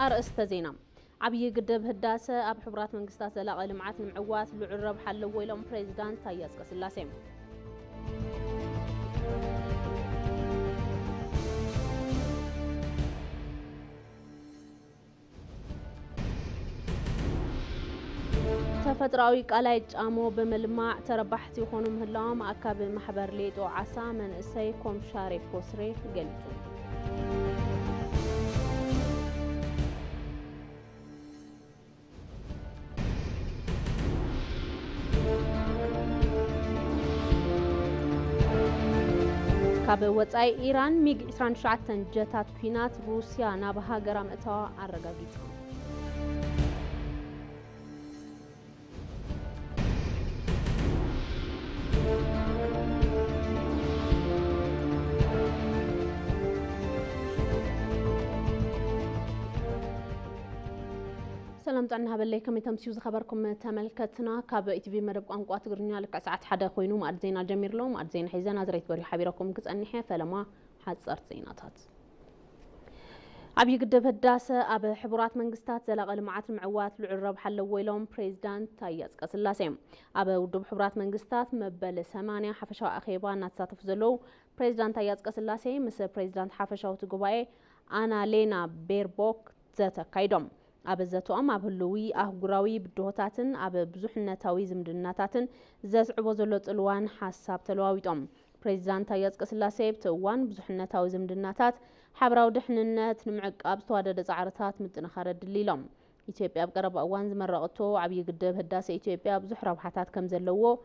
أرأست زينة عبي قدب هداسة أب حبرات منقستات زلاقة لمعات المعوات لعرب حلو ويلهم بريزيدان تاياس قسلاسيم تفتراوي قالايج آمو بملماع تربحتي خونم هلاهم أكاب محبر ليدو عسا من إسايكم شاري كوسري قلتو كاب وصاي إيران ميج 27 جتات كينات روسيا نابها غرام اتوا أرغاغيتو سلام طعنا هبليكم يتمسيو خبركم تملكتنا كاب اي تي في مدب قنقوا تغرنيا لك ساعات حدا خوينو ما ادزينا جمير لهم ادزين حيزنا زريت بري حبيركم كصنيحه فلما حصرت زيناتات ابي قدب هداسه اب حبرات منغستات زلاق لمعات المعوات لعرب حلو ويلهم بريزيدانت تاياس قسلاسيم اب ودب حبرات منغستات مبل 8 حفشاو اخيبا ناتساتف زلو بريزيدانت تاياس قسلاسي مس بريزيدانت حفشاو تغباي انا لينا بيربوك زتكايدوم أبزتهم أبهلوي أهجراوي بدهتاتن أببزحنتاوي زمدناتاتن زعبو زلط الوان حساب تلواويتهم بريزيدانت تاياس قسلاسي بتوان بزحنتاوي زمدناتات حبراو دحننت نمعق أبستوادد زعرتات متنخرد دليلهم إثيوبيا بقرب أوان زمرقتو عبي قدب هداسة إثيوبيا بزح ربحاتات كم زلوو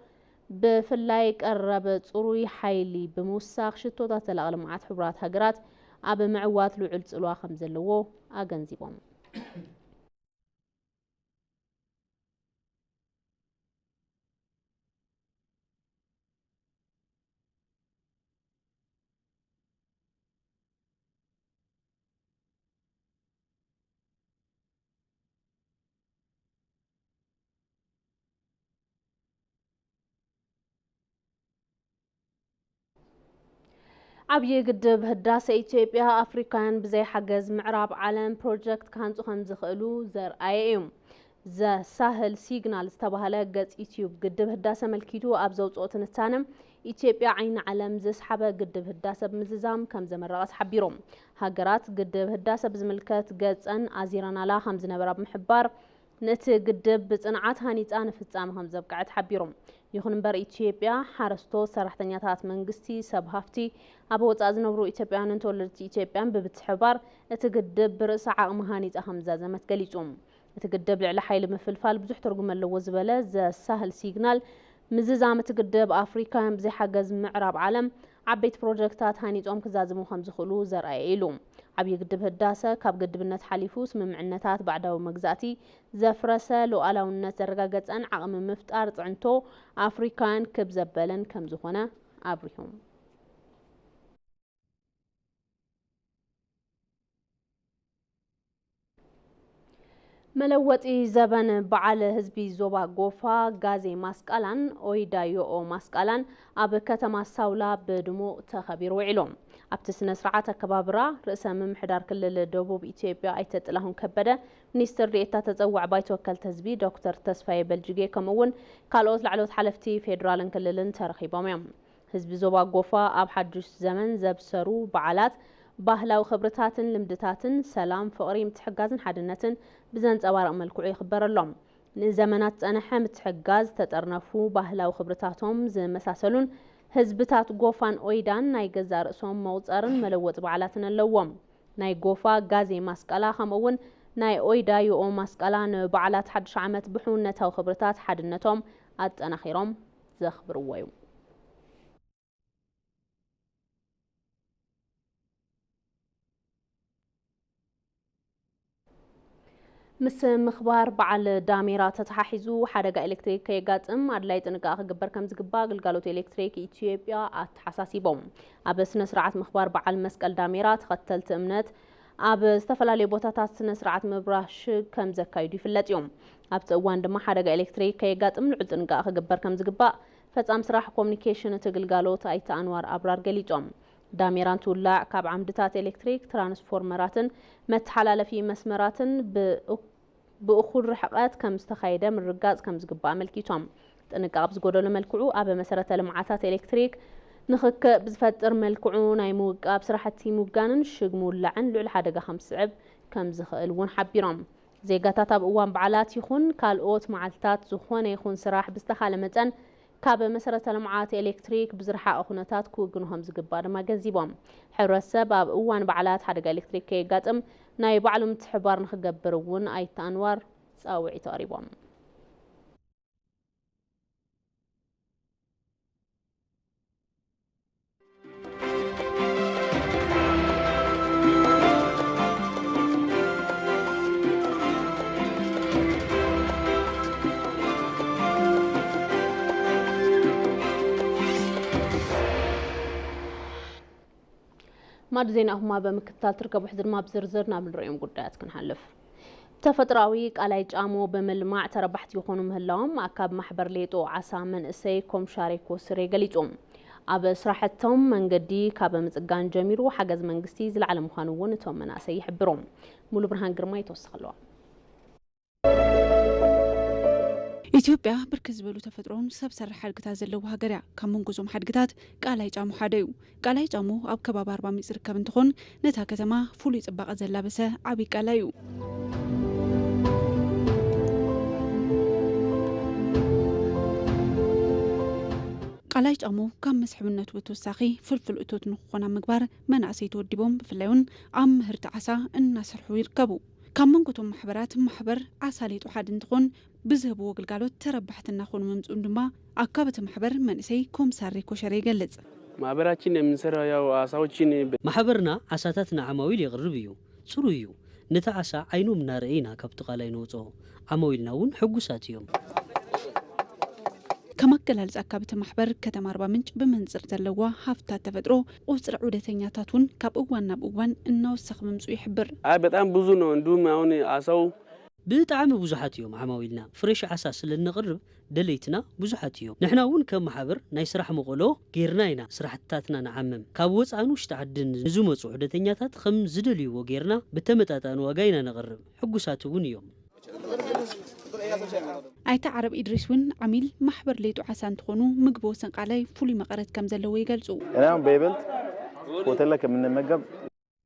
بفلايك قرب صروي حيلي بموساخ شتوتات الأغلمعات حبرات هجرات أب معوات لعل صلوا خم زلوو أجنزبهم عبي قدب هداسة إثيوبيا أفريكان بزي حجز معراب عالم بروجكت كانتو خمزخلو زر أيام ذا سهل سيجنال استبهلا قد إثيوب قدب هداسة ملكيتو أبزوت أوتنتانم إثيوبيا عين عالم زس حبا قدب هداسة بمززام كم زمن رأس حبيروم هاجرات قدب هداسة بزملكات قد أن أزيران لا خمز نبراب محبار نت قدب بصنعات هانيت أنا في التام هم زبقعت حبيروم يخون بر إثيوبيا حرستو سرحتنياتات منغستي سبهافتي أبو تازنبرو إثيوبيان انتولدت إثيوبيان ببتحبار اتقدب برأس عقم هانيت أهم زازمت قليتهم اتقدب لعلى حيل مفلفال بزح ترقم اللو زبالة زا سهل سيجنال مززام تقدب أفريكان بزي حجز معراب عالم عبيت بروجكتات هانيتهم كزازمو خمز خلو زرعي إلوم عبي قدب هداسة كاب قدب النت حليفوس من معنتات بعده مجزاتي زفرسة لو ألاو النت رقاقت أن عقم مفتار طعنتو أفريكان كبزبلن كم زخونة أبريهم ملوطي زبن بعل حزبي زوبا غوفا غازي ماسقالان اويدا يو ماسقالان اب كتما ساولا بدمو تخبير وعلوم ابت سنه سرعه كبابرا رئيس ممحدار كلل دبوب ايثيوبيا ايتطلهون كبده منستر ريتا تزوع بايتوكل حزبي دكتور تسفاي بلجيجي كمون كالوت لعلوت حلفتي فيدرالن كللن ترخيبهم حزبي زوبا غوفا اب حدث زمن زبسرو بعلات ባህላዊ خبرتاتن لمدتاتن سلام فقري متحجازن حدنتن بزنص أوارق ملكوع يخبرلهم نزمنات صنحه متحجاز تطرنفو ባህላዊ خبرتاتهم زمساسلون حزبتات غوفان اويدان ناي ገዛ ርእሶም መውፀርን መለወጥ በዓላትን ኣለዎም ናይ ጎፋ ጋዜ ማስቀላ ከምኡውን ናይ ኦይዳ ይኦ ማስቀላ ንበዓላት ሓድሽ ዓመት ብሕውነታዊ خبرታት ሓድነቶም ኣጠናኺሮም ዘኽብርዎ እዩ مس مخبار بعل داميرا تتححزو حدقة إلكتريك يقاتم أدلاي تنقاق قبر كم زقبا قلقالوت إلكتريك إثيوبيا أتحساسيبهم أبس نسرعات مخبار بعل مسكال داميرا تختلت أمنت أبس تفلالي بوتاتات نسرعات مبراش كم زكايدو في اللاتيوم أبس أوان دما حدقة إلكتريك يقاتم لعد تنقاق قبر كم زقبا فتام سراح كومنيكيشن تقلقالوت أيتا أنوار أبرار قليتهم داميران تولع كاب عمدتات إلكتريك ترانسفورمراتن متحلالفي مسمراتن بأخول رحقات كم استخايدة من رقاز كم زقباء ملكيتهم تنقاب زقودو ملكعو أبا مسارة لمعاتات إلكتريك نخك بزفتر ملكعو ناي موقاب سراحتي موقانن شقمو اللعن لعل حدقة 5 عب كم زخل ون حبيرام زي قاتات بقوان بعلات يخون كالقوت معلتات زخوانه يخون سراح بستخالة متن كاب مسارة لمعات إلكتريك بزرحة أخونتات كوغنوهم زقبار ما جزيبهم حرو السبب قوان بعلات حدقة إلكتريكي قاتم ناي بعلم تحبار نخقبرون أي تانوار تساوعي تقريبهم ماد زين هما بمكتال تركب حضر ما بزرزرنا بالرؤيم قدات كنحلف تفتراوي قالاي جامو بملماع تربحت يخونو مهلاهم اكاب محبر ليتو عسى من اسيكم شاركو سري قليتهم اب سراحتهم منقدي كاب مصقان جميرو حجز منغستي زلعل مخانون توم مناسي يحبرهم مولو برهان قرما يتوسخلوا ኢትዮጵያ ብርክ ዝበሉ ተፈጥሮን ሰብ ሰራሕ ሓድግታት ዘለዎ ሃገርያ ካብ መንጎዞም ሓድግታት ቃላይ ጫሙ ሓደ እዩ ቃላይ ጫሙ ኣብ ከባቢ 40 ዝርከብ እንትኾን ነታ ከተማ ፍሉይ ጽባቐ ዘላበሰ ዓብይ ቃላይ እዩ ቃላይ ጫሙ ካብ መስሕብነቱ ብተወሳኺ ፍልፍል እቶት ንኽኾና ምግባር መናእሰይ ተወዲቦም ብፍላይውን ኣብ ምህርቲ ዓሳ እናሰርሑ ይርከቡ ካብ መንጎቶም ማሕበራት ማሕበር ዓሳ ሌጦ ሓደ እንትኾን بزهبو قلقالو تربحت ناخون ممزون دما أكابت محبر منسي كومساري كوشري قلت محبراتين من سرا يا عصاوتين محبرنا عصاتاتنا عماويل يغربيو سرويو نتا عصا عينو من رأينا كابتقالي نوتو عماويلنا ون حقوساتيوم كما قلال أكابت محبر كتم 4 منج بمنزر زلوا هافتات تفدرو وسرع عودتينياتاتون كاب اوان ناب اوان انو سخممزو يحبر بتام بوزو نو ندوم هوني عصاو بتعامل بوزحات يوم عماويلنا فريش عساس لنقرب دليتنا بوزحات يوم نحنا ون كم محبر نايسرح مغلو غيرناينا سرحتاتنا نعمم كابوص انوش تعدن نزومص عدتنياتات خم زدليو وغيرنا بتمتاتن واغاينا نقرب حقوساتو ون يوم ايتا عرب ادريس ون عميل محبر ليتو عسان تخونو مغبو سنقالاي فولي مقرت كم زلو يغلصو انا بيبلت هوتيل كم نمغب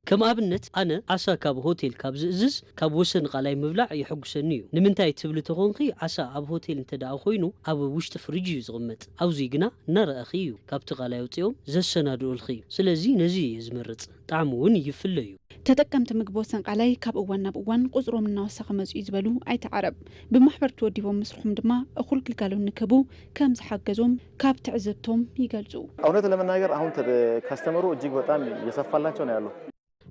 كم أبنت أنا عسى كاب هوتيل كاب زز كاب وسن قلاي مبلع يحقسنيو نمنتاي تبل تخونقي عسى أب هوتيل انتدا خوينو أب وشت فريجي زغمت أو زيقنا نرى أخيو كاب تقالاي وتيوم زسنادو الخيو سلازي نزي يزمرت طعمون يفليو تتكمت مقبوسن قلاي كاب اوان ناب اوان قزرو من نوسخ مزو يزبلو ايت عرب بمحبر توديبو مسرحهم دما اخول كلكالو نكبو كم زحاجزوم كاب تعزبتهم يقلزو اونت لمناغر اهون كاستمرو اجيك بطام يسفالاچو ነው ያለው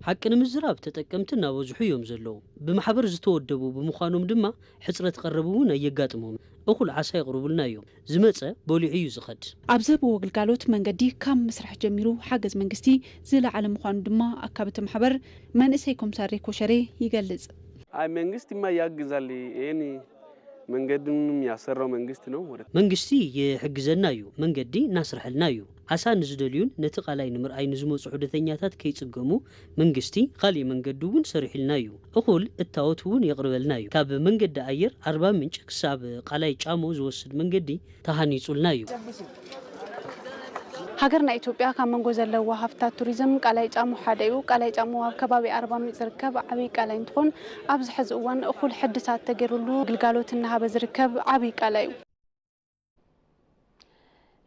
حق نمزراب تتكمتنا وزحيوم زلو بمحبر زتودبو بمخانوم دما حصره تقربون يقاطمهم اخول عسى يقرب لنا يوم زمصه بوليعيو زخد ابزب وغلغالوت منغدي كم مسرح جميرو حجز منغستي زلا على مخانو دما اكابت محبر منسيكم ساري كوشري يغلص اي منغستي ما ياغزالي اني منغدم ياسرو منغست نو منغستي يحجزنايو منغدي ناسرحلنايو عسى نزدليون نتقالاي نمرأي نزموص عدتنياتات كيصقمو منغستي خالي منغدون سرحلنايو اخول التاوتون يقربلنايو كاب منغد اير 40 منጭ كساب قالاي ጫሞ زوسد منغدي تهانيصلنايو هاجرنا إثيوبيا كان منجو زلوا هفتات توريزم قالاي ጫሙ حدايو قالاي ጫሙ ኣብ ከባቢ 40 ዝርከብ ዓብይ ቃላይ እንትኾን ኣብዚ ሕዚ እዋን እኹል ሕድሳት ተገይሩሉ ግልጋሎት እናሃበ ዝርከብ ዓብይ ቃላይ እዩ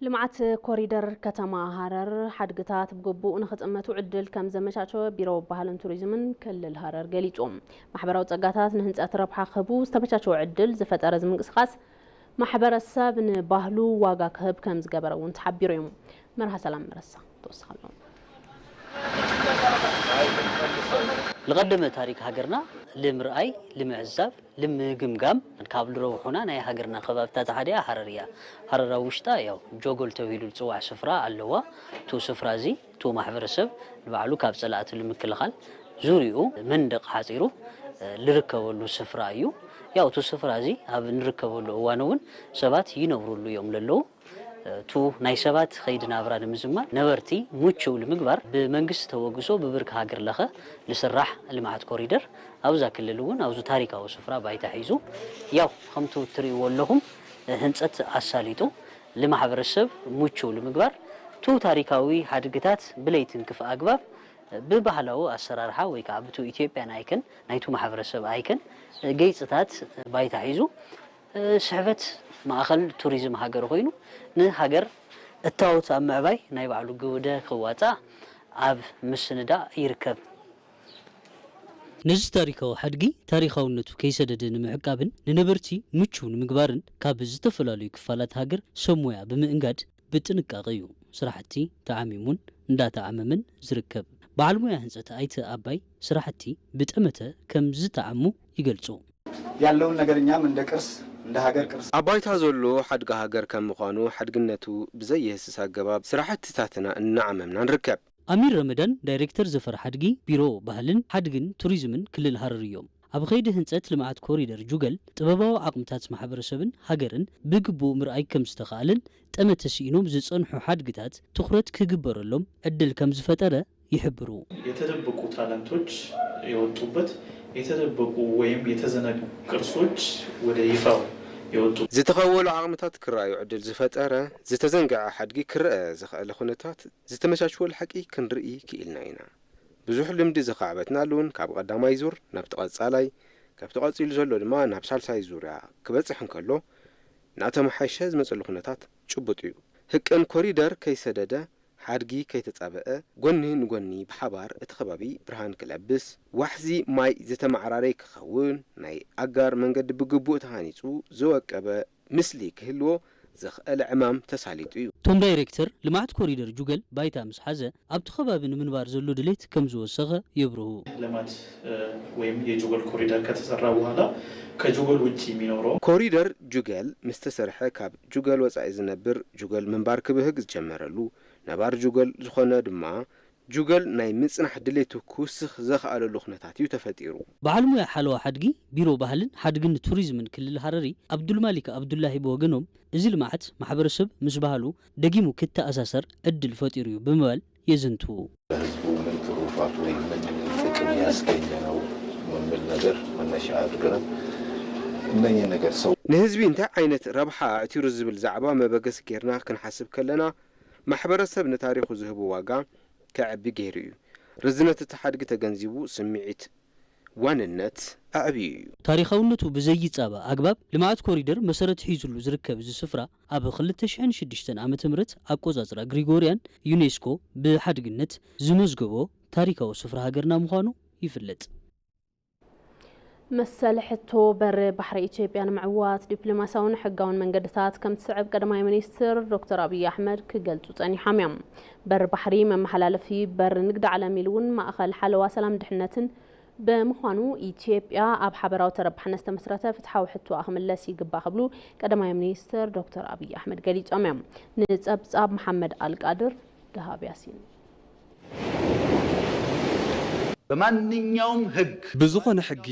لمعت كوريدر كتما هرر حدقتات بقبو نخطمتو عدل كم زمشاتو بيرو بحالن توريزمن كل الهرر قليتوم محبراو تقاتات نهنس اتربحا خبو استمشاتو عدل زفتر زمن قسخاس محبر الساب نباهلو واقا كهب كم زقبرو نتحبيرو يوم مرها سلام مرسا توسخلون لقدم تاريخ هاجرنا لمرأي لمعزاب لمجمجام نكابل روحنا ناي هاجرنا خبابتات عادية حررية حرر وشتا يو جوجل تويلو تسوع سفرة اللوا تو سفرة زي تو محبر السب البعلو كاب صلاة المكل خال زوريو مندق حاصيرو لركبوا له سفرة يو تو سفرة زي هاب نركبوا له وانون سبات ينوروا له يوم للو تو نايسبات خيدنا براد مزمان نبرتي موتشو المقبر بمنقس توقسو ببرك هاجر لخه لسراح لمعات كوريدر أو ذاك اللون أو ذو تاريخ أو سفرة بايت حيزو ياو خمتو تري ولهم هنسات أساليتو لما حبر السب موتشو المقبر تو تاريخاوي حدقتات بليتن كف أقباب ببحلو أسرارها ويكعبتو إثيوبيا نايكن نايتو محبر السب أيكن جيتات بايت حيزو سحبت ማእኸል ቱሪዝም ሃገር ኮይኑ ንሃገር እታወት ኣብ ምዕባይ ናይ ባዕሉ ግውደ ክዋፃ ኣብ ምስንዳ ይርከብ ነዚ ታሪካዊ ሓድጊ ታሪካውነቱ ከይሰደደ ንምዕቃብን ንነበርቲ ምቹው ንምግባርን ካብ ዝተፈላለዩ ክፋላት ሃገር ሰሞያ ብምእንጋድ ብጥንቃቐ እዩ ስራሕቲ ተዓሚሙን እንዳተዓመመን ዝርከብ በዓል ሞያ ህንፀት ኣይተ ኣባይ ስራሕቲ ብጠመተ ከም ዝተዓሙ ይገልጹ ያለውን ነገርኛም እንደ ቅርስ እንደ ሀገር ቅርስ አባይታ ዘሎ ሐድጋ ሀገር ከምዃኑ ሐድግነቱ ብዘይህስስ አገባብ ስራሕትታትና እናዓመምና ንርከብ አሚር ረመዳን ዳይሬክተር ዘፈር ሐድጊ ቢሮ ባህልን ሐድግን ቱሪዝምን ክልል ሐረር እዮም ኣብ ኸይዲ ህንፀት ልምዓት ኮሪደር ጁገል ጥበባዊ ዓቕምታት ማሕበረሰብን ሃገርን ብግቡእ ምርኣይ ከም ዝተኻኣልን ጠመተሲኢኖም ዝጸንሑ ሐድግታት ትኹረት ክግበረሎም ዕድል ከም ዝፈጠረ ይሕብሩ የተደበቁ ታለንቶች የወጡበት የተደበቁ ወይም የተዘነጉ ቅርሶች ወደ ይፋው ይወጡ ዝተኸወሉ ዓቕምታት ክራዩ ዕድል ዝፈጠረ ዝተዘንገዐ ሐድጊ ክርአ ዝኽእል ኩነታት ዝተመቻችወሉ ሓቂ ክንርኢ ክኢልና ኢና ብዙሕ ልምዲ ዝኻዕበትና ሉን ካብ ቀዳማይ ዙር ናብ ተቐጻላይ ካብ ተቐጺሉ ዘሎ ድማ ናብ ሳልሳይ ዙርያ ክበጽሕ እንከሎ ናተመሓይሸ ዝመጸሉ ኩነታት ጭቡጥ እዩ ህቅን ኮሪደር ከይሰደደ ሓድጊ ከይተጻበአ ጎኒ ንጎኒ ብሓባር እቲ ከባቢ ብርሃን ክለብስ ዋሕዚ ማይ ዝተማዕራረይ ክኸውን ናይ ኣጋር መንገዲ ብግቡእ ተሃኒጹ ዝወቀበ ምስሊ ክህልዎ ዝኽእል ዕማም ተሳሊጡ እዩ ቶም ዳይሬክተር ልምዓት ኮሪደር ጁገል ባይታ ምስ ሓዘ ኣብቲ ከባቢ ንምንባር ዘሎ ድሌት ከም ዝወሰኸ ይብርሁ ልማት ወይም የጁገል ኮሪደር ከተሰራ በኋላ ከጁገል ውጪ የሚኖረው ኮሪደር ጁገል ምስተሰርሐ ካብ ጁገል ወጻኢ ዝነብር ጁገል ምንባር ክብህግ ዝጀመረሉ ነባር ጁገል ዝኾነ ድማ ጁገል ናይ ምጽናሕ ድሌቱ ክውስኽ ዘኽኣለሉ ኩነታት እዩ ተፈጢሩ በዓል ሞያ ሓለዋ ሓድጊ ቢሮ ባህልን ሓድግን ቱሪዝምን ክልል ሐረሪ አብዱልማሊክ አብዱላሂ በወገኖም እዚ ልምዓት ማሕበረሰብ ምስ ባህሉ ደጊሙ ክተኣሳሰር ዕድል ፈጢሩ እዩ ብምባል የዝንቱ ህዝቡ ምን ትሩፋት ወይ ምን ጥቅም ያስገኘ ነው ምን ነገር መነሻ አድርገን እነኚህ ነገር ሰው ንህዝቢ እንታይ ዓይነት ረብሓ እቲሩ ዝብል ዛዕባ መበገስ ጌርና ክንሓስብ ከለና ማሕበረሰብ ንታሪኹ ዝህቡ ዋጋ ከዕቢ ገይሩ እዩ ርዝነት እቲ ሓድጊ ተገንዚቡ ስምዒት ዋንነት ኣዕብዩ እዩ ታሪኻውነቱ ብዘይጻባ ኣግባብ ልምዓት ኮሪደር መሰረት ሒዙሉ ዝርከብ እዚ ስፍራ ኣብ 2006 ዓመተ ምህረት ኣቆጻጽራ ግሪጎሪያን ዩኔስኮ ብሓድግነት ዝመዝገቦ ታሪካዊ ስፍራ ሃገርና ምዃኑ ይፍለጥ መሰል ሕቶ በር ባሕሪ ኢትዮጵያ ንምዕዋት ዲፕሎማሲያውን ሕጋውን መንገድታት ከም ትስዕብ ቀዳማይ ሚኒስትር ዶክተር አብይ አሕመድ ክገልጹ ጸኒሖም እዮም በር ባሕሪ መመሓላለፊ በር ንግዲ ዓለም ኢሉውን ማእኸል ሓለዋ ሰላም ድሕነትን በምዃኑ ኢትዮጵያ ኣብ ሓበራዊ ተረባሕነት ዝተመስረተ ፍትሓዊ ሕቶ ክምለስ ይግባእ ክብሉ ቀዳማይ ሚኒስትር ዶክተር አብይ አሕመድ ገሊጾም እዮም ንጸብጻብ መሐመድ አልቃድር ደሃብ ያሲን በማንኛውም ህግ ብዙኾነ ሕጊ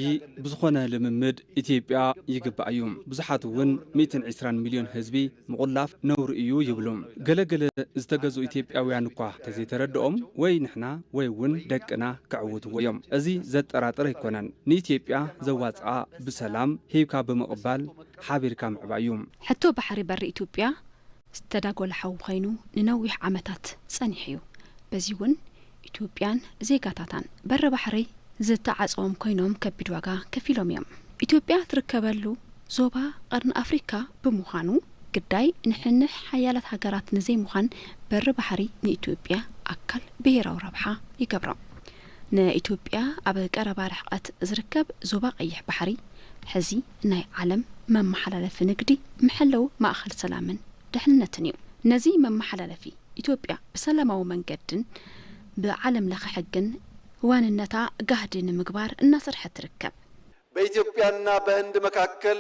ብዙኾነ ልምምድ ኢትዮጵያ ይግባእ እዩ ብዙሓት እውን 120 ሚሊዮን ህዝቢ ምቑላፍ ነውሪ እዩ ይብሉም ገለገለ ዝተገዙ ኢትዮጵያውያን እኳ ተዘይተረድኦም ወይ ንሕና ወይ እውን ደቅና ክዕውትዎ እዮም እዚ ዘጠራጥር ኣይኮነን ንኢትዮጵያ ዘዋፅኣ ብሰላም ሂብካ ብምቕባል ሓቢርካ ምዕባይ እዩ ሕቶ ባሕሪ በሪ ኢትዮጵያ ዝተዳጎለ ሓው ኮይኑ ንነዊሕ ዓመታት ጸኒሕ እዩ በዚ እውን ኢትዮጵያን ዜጋታታን በር ባሕሪ ዝተዓጽኦም ኮይኖም ከቢድ ዋጋ ከፊሎም እዮም ኢትዮጵያ ትርከበሉ ዞባ ቀርን ኣፍሪካ ብምዃኑ ግዳይ ንሕንሕ ሓያላት ሃገራት ንዘይ ምዃን በር ባሕሪ ንኢትዮጵያ ኣካል ብሄራዊ ረብሓ ይገብሮ ንኢትዮጵያ ኣብ ቀረባ ርሕቀት ዝርከብ ዞባ ቀይሕ ባሕሪ ሕዚ ናይ ዓለም መመሓላለፊ ንግዲ ምሕለው ማእኸል ሰላምን ድሕንነትን እዩ ነዚ መመሓላለፊ ኢትዮጵያ ብሰላማዊ መንገድን بعالم لخ حقن واننتا قاعدين مقبار الناصر حتركب بإثيوبيانا بهند مكاكل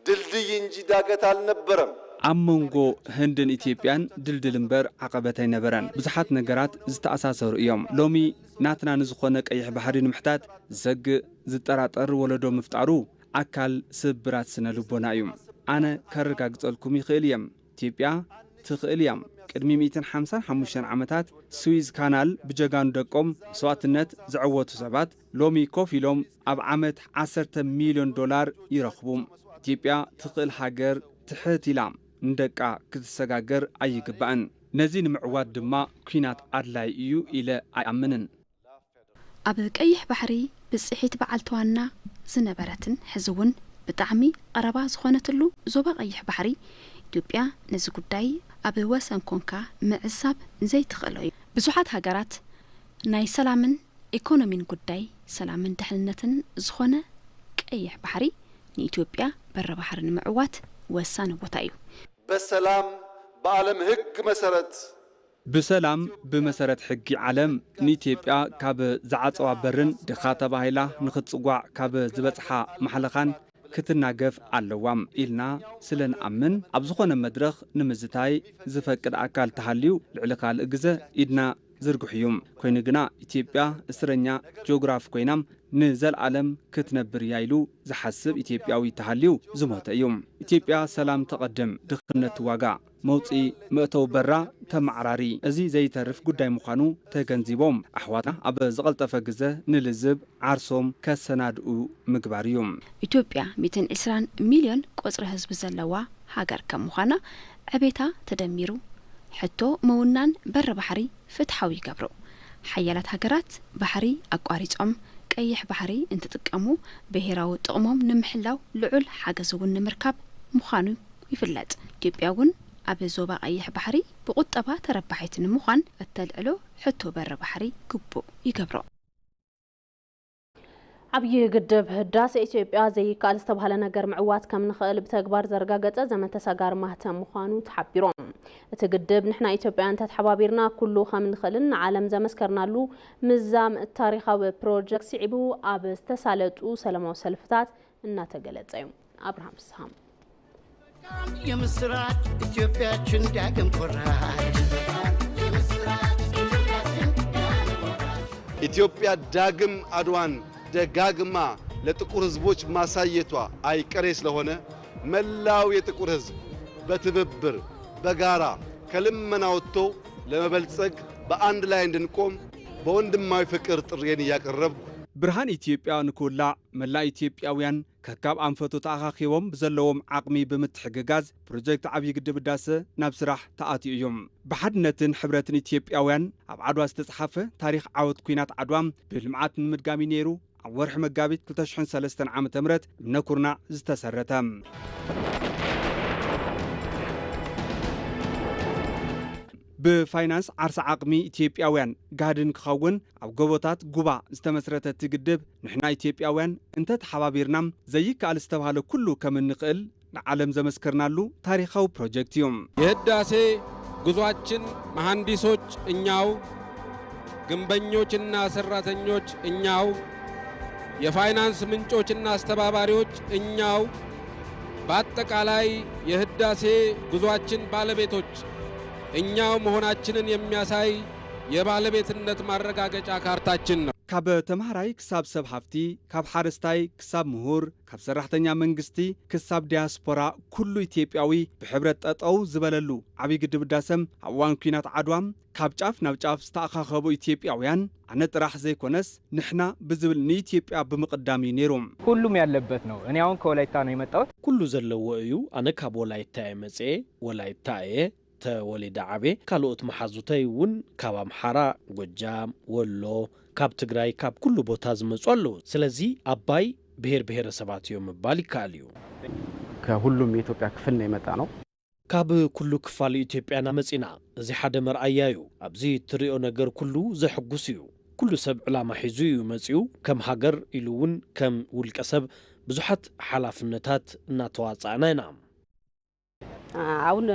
دلدي انجي داقت النبرم عمونغو هندن إثيوبيان دلدل مبر عقبتي نبران بزحات نقرات زتأساسر يوم لومي ناتنا نزخونك أيح بحرين محتات زق زتراتر ولدو مفتعرو أكال سبرات سنة لبونا يوم أنا كرقاق تقولكم يخيل يوم إثيوبيا ትኽእል እያ ቅድሚ 155 ዓመታት ስዊዝ ካናል ብጀጋኑ ደቆም መስዋዕትነት ዝዕወቱ ሰባት ሎሚ ኮፍ ኢሎም ኣብ ዓመት 10 ሚሊዮን ዶላር ይረኽቡ ኢትዮጵያ ትኽእል ሃገር ትሕት ኢላ እንደቃ ክትሰጋገር ኣይግባእን ነዚ ንምዕዋት ድማ ኩናት ኣድላይ እዩ ኢለ ኣይኣምንን ኣብ ቀይሕ ባሕሪ ብጽሒት በዓልተዋና ዝነበረትን ሕዝውን ብጣዕሚ ቀረባ ዝኾነትሉ ዞባ ቀይሕ ባሕሪ ኢትዮጵያ ነዚ ጉዳይ ኣብ ወሰን ኮንካ ምዕሳብ ዘይትኽእሎ እዩ ብዙሓት ሃገራት ናይ ሰላምን ኢኮኖሚን ጉዳይ ሰላምን ድሕንነትን ዝኾነ ቀይሕ ባሕሪ ንኢትዮጵያ በረ ባሕሪ ንምዕዋት ወሳኒ ቦታ እዩ በሰላም በዓለም ሕግ መሰረት بسلام بمسارة حقي عالم نيتيبيا كاب زعاتوا برن دخاتا باهيلا نختصقوا كاب زبطحا محلخان كتناقف علوام إلنا سلن أمن أبزخون مدرخ نمزتاي زفاكد أكال تحاليو لعلقال إقزة إدنا زرقحيوم كوينقنا إتيبيا إسرنيا جوغراف كوينام نزل عالم كتنبر يايلو زحسب إتيبياوي تحاليو زموتا يوم إتيبيا سلام تقدم دخلنا واقع موطي مأتو برا تمعراري ازي زي تعرف قداي مخانو تغنزيبوم احواتا اب زغلطه فغزه نلزب عرسوم كسنادو مغباريوم ኢትዮጵያ 120 ሚሊዮን ቁጽሪ ህዝብ ዘለዋ ሃገር ከም ምዃና ዕቤታ ተደሚሩ ሕቶ መውናን በር ባሕሪ ፍትሓዊ ይገብሩ ሓያላት ሃገራት ባሕሪ ኣቋሪጾም ቀይሕ ባሕሪ እንትጥቀሙ ብሄራዊ ጥቕሞም ንምሕላው ልዑል ሓገዝውን ንምርካብ ምዃኑ ይፍለጥ ኢትዮጵያ እውን ኣብ ዞባ ቀይሕ ባሕሪ ብቁጠባ ተረባሒት ንምዃን እተልዕሎ ሕቶ በር ባሕሪ ግቡእ ይገብሮ عبي قدب هداس إثيوبيا زي كال استبهال نجار معوات كم نخل بتكبر زرقة زمن تساقار مهتم مخانو تحبيرون تقدب نحنا إثيوبيا أنت تحبابيرنا كله خمن خلنا عالم زي مسكرنا له مزام التاريخ وبروجكت سعبو أب استسالت وسلام وسلفتات إنها تقلت زيهم أبراهام السهام يا مسرات إثيوبيا شنداقم قرات إثيوبيا داقم أدوان ደጋግማ ለጥቁር ህዝቦች ማሳየቷ አይቀሬ ስለሆነ መላው የጥቁር ህዝብ በትብብር በጋራ ከልመና ወጥቶ ለመበልጸግ በአንድ ላይ እንድንቆም በወንድማዊ ፍቅር ጥሪዬን ያቀርብ ብርሃን ኢትዮጵያ ንኩላ መላ ኢትዮጵያውያን ከካብ አንፈቱ ተአኻኺቦም በዘለዎም ዓቅሚ ብምትሕግጋዝ ፕሮጀክት ዓብይ ግድብ ዳሰ ናብ ስራሕ ተኣትዩ እዮም ብሓድነትን ሕብረትን ኢትዮጵያውያን ኣብ ዓድዋ ዝተጻሕፈ ታሪኽ ዓወት ኩናት ዓድዋ ብልምዓት ንምድጋሚ ነይሩ ኣብ ወርሒ መጋቢት 2003 ዓ.ም ነኩርና ዝተሰረተ بفاينانس عرس عقمي إثيوبياوያን ጋድን ክኸውን ኣብ ጎቦታት ጉባ ዝተመስረተ ትግድብ ንሕና ኢትዮጵያውያን እንተ ተሓባቢርናም ዘይከኣል ዝተባሃለ ኩሉ ከም እንኽእል ንዓለም ዘመስከርናሉ ታሪኻዊ ፕሮጀክት እዩ የህዳሴ ጉዟችን መሐንዲሶች እኛው ግንበኞችና ሰራተኞች እኛው የፋይናንስ ምንጮችና አስተባባሪዎች እኛው በአጠቃላይ የህዳሴ ጉዟችን ባለቤቶች እኛው መሆናችንን የሚያሳይ የባለቤትነት ማረጋገጫ ካርታችን ነው ካብ ተማሃራይ ክሳብ ሰብ ሃፍቲ ካብ ሓረስታይ ክሳብ ምሁር ካብ ሰራሕተኛ መንግስቲ ክሳብ ዲያስፖራ ኩሉ ኢትዮጵያዊ ብሕብረት ጠጠው ዝበለሉ ዓብይ ግድብ ዳሰም ኣብ እዋን ኩናት ዓድዋም ካብ ጫፍ ናብ ጫፍ ዝተኣኻኸቡ ኢትዮጵያውያን ኣነ ጥራሕ ዘይኮነስ ንሕና ብዝብል ንኢትዮጵያ ብምቕዳም እዩ ነይሮም ሁሉም ያለበት ነው እኔ አሁን ከወላይታ ነው የመጣሁት ኩሉ ዘለዎ እዩ ኣነ ካብ ወላይታ መጼ ወላይታ ተወሊደ ዓቤ ካልኦት መሓዙተይ እውን ካብ ኣምሓራ ጎጃም ወሎ ካብ ትግራይ ካብ ኩሉ ቦታ ዝመጹ ኣለዉ ስለዚ አባይ ብሔር ብሔረሰባት እዮም ምባል ይካኣል እዩ ከሁሉም የኢትዮጵያ ክፍል ነው የመጣ ነው ካብ ኩሉ ክፋል ኢትዮጵያና መጺና እዚ ሓደ መርኣያ እዩ ኣብዚ ትሪኦ ነገር ኩሉ ዘሕጉስ እዩ ኩሉ ሰብ ዕላማ ሒዙ እዩ መጺኡ ከም ሃገር ኢሉ እውን ከም ውልቀ ሰብ ብዙሓት ሓላፍነታት እናተዋጻእና ኢና አሁን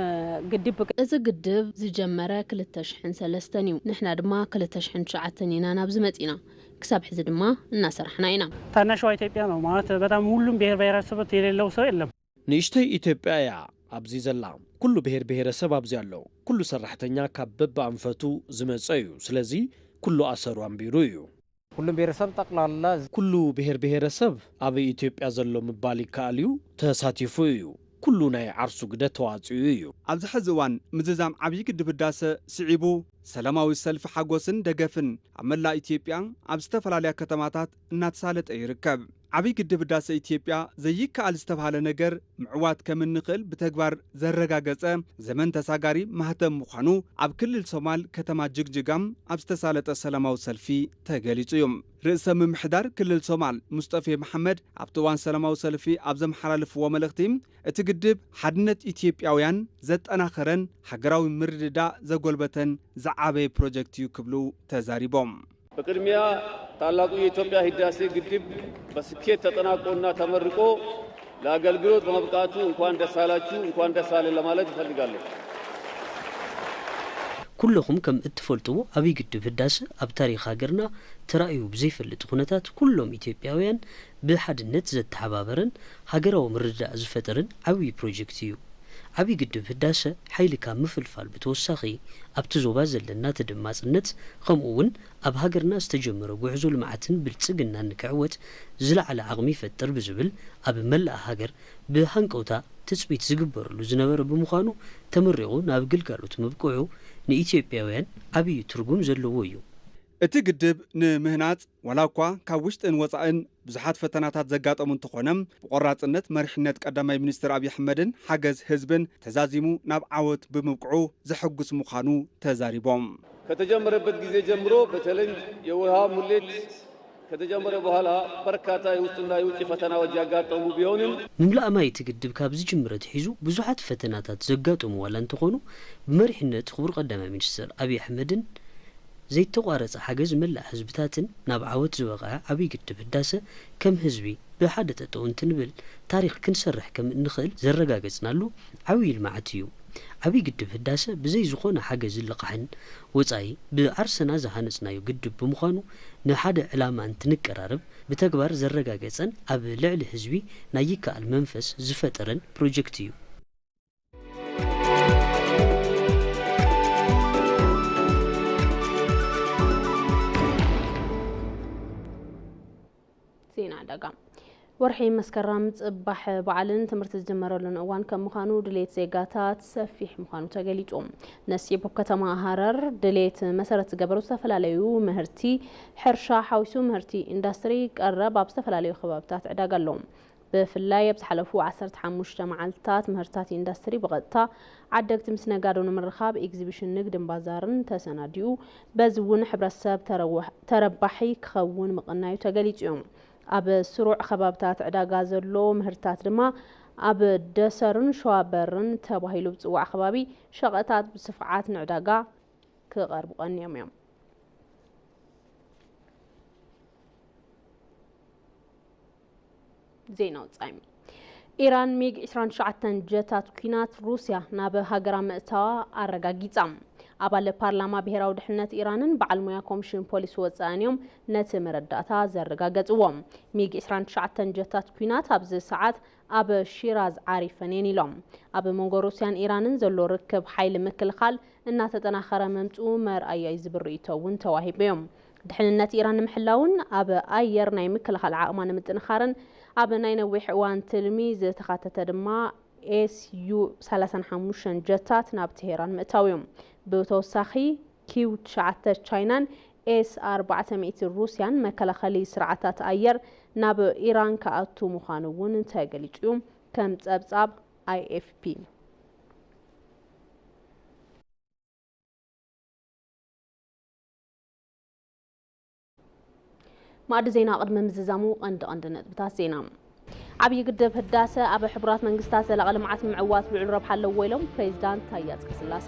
ግድብ እዚ ግድብ ዝጀመረ 2003 እዩ ንሕና ድማ 2009 ኢና ናብ ዝመጺና ክሳብ ሕዚ ድማ እናሰርሕና ኢና ታናሿ ኢትዮጵያ ነው ማለት በጣም ሁሉም ብሔር ብሔረሰቦች የሌለው ሰው የለም ንእሽተይ ኢትዮጵያ ያ ኣብዚ ዘላ ኩሉ ብሔር ብሔረሰብ ኣብዚ ኣለው ኩሉ ሰራሕተኛ ካብ በብኣንፈቱ ዝመጸ እዩ ስለዚ ኩሉ ኣሰሩ ኣንቢሩ እዩ ሁሉም ብሔረሰብ ጠቅላላ ኩሉ ብሔር ብሔረሰብ ኣብ ኢትዮጵያ ዘሎ ምባል ይካኣል እዩ ተሳቲፉ እዩ ኩሉ ናይ ዓርሱ ግደ ተዋጽኡ እዩ ኣብዚ ሕዚ እዋን ምዝዛም ዓብዪ ግድብ ህዳሴ ስዒቡ ሰላማዊ ሰልፊ ሓጎስን ደገፍን ኣብ መላእ ኢትዮጵያ ኣብ ዝተፈላለያ ከተማታት እናተሳለጠ ይርከብ ዓብዪ ግድብ ህዳሴ ኢትዮጵያ ዘይከኣል ዝተባሃለ ነገር ምዕዋት ከም እንኽእል ብተግባር ዘረጋገጸ ዘመን ተሳጋሪ ማህተም ምዃኑ ኣብ ክልል ሶማል ከተማ ጅግጅጋም ኣብ ዝተሳለጠ ሰላማዊ ሰልፊ ተገሊጹ እዩ ርእሰ ምምሕዳር ክልል ሶማል ሙስጠፌ መሐመድ ኣብቲ እዋን ሰላማዊ ሰልፊ ኣብ ዘመሓላልፍዎ መልእኽቲ እቲ ግድብ ሓድነት ኢትዮጵያውያን ዘጠናኸረን ሃገራዊ ምርድዳእ ዘጎልበተን ዝዓበየ ፕሮጀክት እዩ ክብሉ ተዛሪቦም በቅድሚያ ታላቁ የኢትዮጵያ ህዳሴ ግድብ በስኬት ተጠናቆና ተመርቆ ለአገልግሎት በመብቃቱ እንኳን ደስ አላችሁ እንኳን ደስ አለን ለማለት እፈልጋለሁ ኩልኩም ከም እትፈልጥዎ አብይ ግድብ ህዳሴ ኣብ ታሪኽ ሃገርና ተራእዩ ብዘይፈልጥ ኩነታት ኩሎም ኢትዮጵያውያን ብሓድነት ዘተሓባበረን ሃገራዊ ምርዳእ ዝፈጠረን ዓብይ ፕሮጀክት እዩ ዓብይ ግድብ ህዳሴ ሓይልካ ምፍልፋል ብተወሳኺ ኣብቲ ዞባ ዘለና ተደማጽነት ከምኡውን ኣብ ሃገርና ዝተጀመረ ጉዕዞ ልምዓትን ብልጽግና ንክዕወት ዝለዓለ ዓቕሚ ይፈጥር ብዝብል ኣብ መላእ ሃገር ብሃንቀውታ ትጽቢት ዝግበረሉ ዝነበረ ብምዃኑ ተመሪቑ ናብ ግልጋሎት ምብቅዑ ንኢትዮጵያውያን ዓብይ ትርጉም ዘለዎ እዩ እቲ ግድብ ንምህናጽ ዋላ እኳ ካብ ውሽጥን ወጻእን ብዙሓት ፈተናታት ዘጋጠሙ እንትኾነም ብቆራጽነት መሪሕነት ቀዳማይ ሚኒስትር አብይ አሕመድን ሓገዝ ህዝብን ተዛዚሙ ናብ ዓወት ብምብቅዑ ዘሐጉስ ምዃኑ ተዛሪቦም ከተጀመረበት ጊዜ ጀምሮ በተለይ የውሃ ሙሌት ከተጀመረ በኋላ በርካታ የውስጥና የውጭ ፈተናዎች ያጋጠሙ ቢሆንም ምምላእ ማይ እቲ ግድብ ካብ ዝጅምረት ሒዙ ብዙሓት ፈተናታት ዘጋጠሙ ዋላ እንትኾኑ ብመሪሕነት ክቡር ቀዳማይ ሚኒስትር አብይ አሕመድን ዘይተቋረጸ ሓገዝ መላእ ህዝብታትን ናብ ዓወት ዝበቕዐ ዓብይ ግድብ ህዳሴ ከም ህዝቢ ብሓደ ጠጠው እንትንብል ታሪኽ ክንሰርሕ ከም እንኽእል ዘረጋገጽናሉ ዓብይ ልምዓት እዩ ዓብይ ግድብ ህዳሴ ብዘይ ዝኾነ ሓገዝ ዝለቕሕን ወጻኢ ብዓርሰና ዝሃነጽናዮ ግድብ ብምዃኑ ንሓደ ዕላማ እንትንቀራረብ ብተግባር ዘረጋገጸን ኣብ ልዕሊ ህዝቢ ናይ ይከኣል መንፈስ ዝፈጠረን ፕሮጀክት እዩ ዜና ዳጋ ወርሒ መስከረም ጽባሕ በዓልን ትምህርቲ ዝጀመረሉን እዋን ከም ምዃኑ ድሌት ዜጋታት ሰፊሕ ምዃኑ ተገሊጹ ነሲብ ከተማ ሃረር ድሌት መሰረት ዝገበሩ ዝተፈላለዩ ምህርቲ ሕርሻ ሓዊሱ ምህርቲ ኢንዱስትሪ ቀረብ ኣብ ዝተፈላለዩ ከባቢታት ዕዳጋ ኣለዎም ብፍላይ ኣብ ዝሓለፉ 15 መዓልትታት ምህርታት ኢንዱስትሪ ብቐጥታ ዓደግቲ ምስ ነጋዶ ንምርኻብ ኤግዚቢሽን ንግድን ባዛርን ተሰናዲኡ በዚ እውን ሕብረተሰብ ተረባሒ ክኸውን ምቕናዩ ተገሊጹ እዩ ኣብ ስሩዕ ከባቢታት ዕዳጋ ዘሎ ምህርታት ድማ ኣብ ደሰርን ሸዋበርን ተባሂሉ ብጽዋዕ ከባቢ ሸቐጣት ብስፍዓት ንዕዳጋ ክቐርቡ ቀንዮም እዮም ዜና ወጻኢ ኢራን ሚግ 29 ጀታት ኩናት ሩስያ ናብ ሃገራ ምእታዋ ኣረጋጊጻ አባል ፓርላማ ብሔራዊ ድሕነት ኢራንን በዓል ሞያ ኮሚሽን ፖሊስ ወጻእንዮም ነቲ መረዳእታ ዘረጋገጽዎም ሚግ 29 ጀታት ኩናት ኣብዚ ሰዓት ኣብ ሺራዝ ዓሪፈን ኢሎም ኣብ መንጎ ሩስያን ኢራንን ዘሎ ርክብ ሓይሊ ምክልኻል እናተጠናኸረ መምጽኡ መርኣያ ዝብርኢቶ እውን ተዋሂቦም ድሕንነት ኢራን ንምሕላውን ኣብ ኣየር ናይ ምክልኻል ዓቕማ ንምጥንኻርን ኣብ ናይ ነዊሕ እዋን ትልሚ ዝተኻተተ ድማ SU-35 ጀታት ናብ ቴሄራን ምእታውዮም ብተወሳኺ Q-9 ቻይናን S-400 ሩስያን መከላኸሊ ስርዓታት ኣየር ናብ ኢራን ከኣቱ ምዃኑ እውን ተገሊጹ ከም ጸብጻብ IFP ማዕድ ዜና ቅድመ ምዝዛሙ ቀንዲ ነጥብታት ዜና ዓብይ ግድብ ህዳሴ ኣብ ሕቡራት መንግስታት ዘላቒ ልምዓት ምዕዋት ልዑል ረብሓ ኣለዎ ኢሎም ፕሬዚዳንት ታዬ አጽቀሥላሴ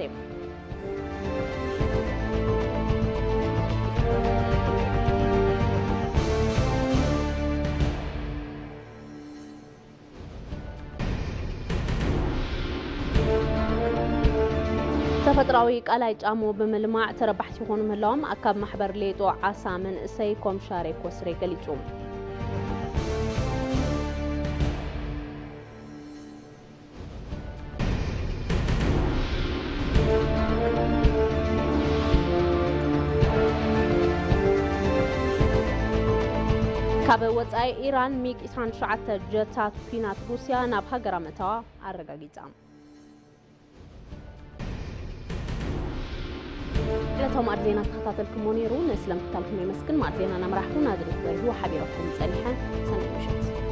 ተፈጥራዊ ቃላይ ጫሞ ብምልማዕ ተረባሕቲ ይኾኑ ምህላዎም ኣካብ ማሕበር ሌጦ ዓሳ መንእሰይ ኮምሻሬ ኮስሬ ገሊጹ ካብ ወጻኢ ኢራን ሚግ 27 ጀታት ኩናት ሩስያ ናብ ሃገራ መታዋ ኣረጋጊጻ ለቶም አርዜና ተከታተልኩም ሞኔሩ ነስለም ተልኩም የመስክን ማርዜና ናምራሕቱን አድርገው ሐቢረኩም ጸኒሐ ሰነድ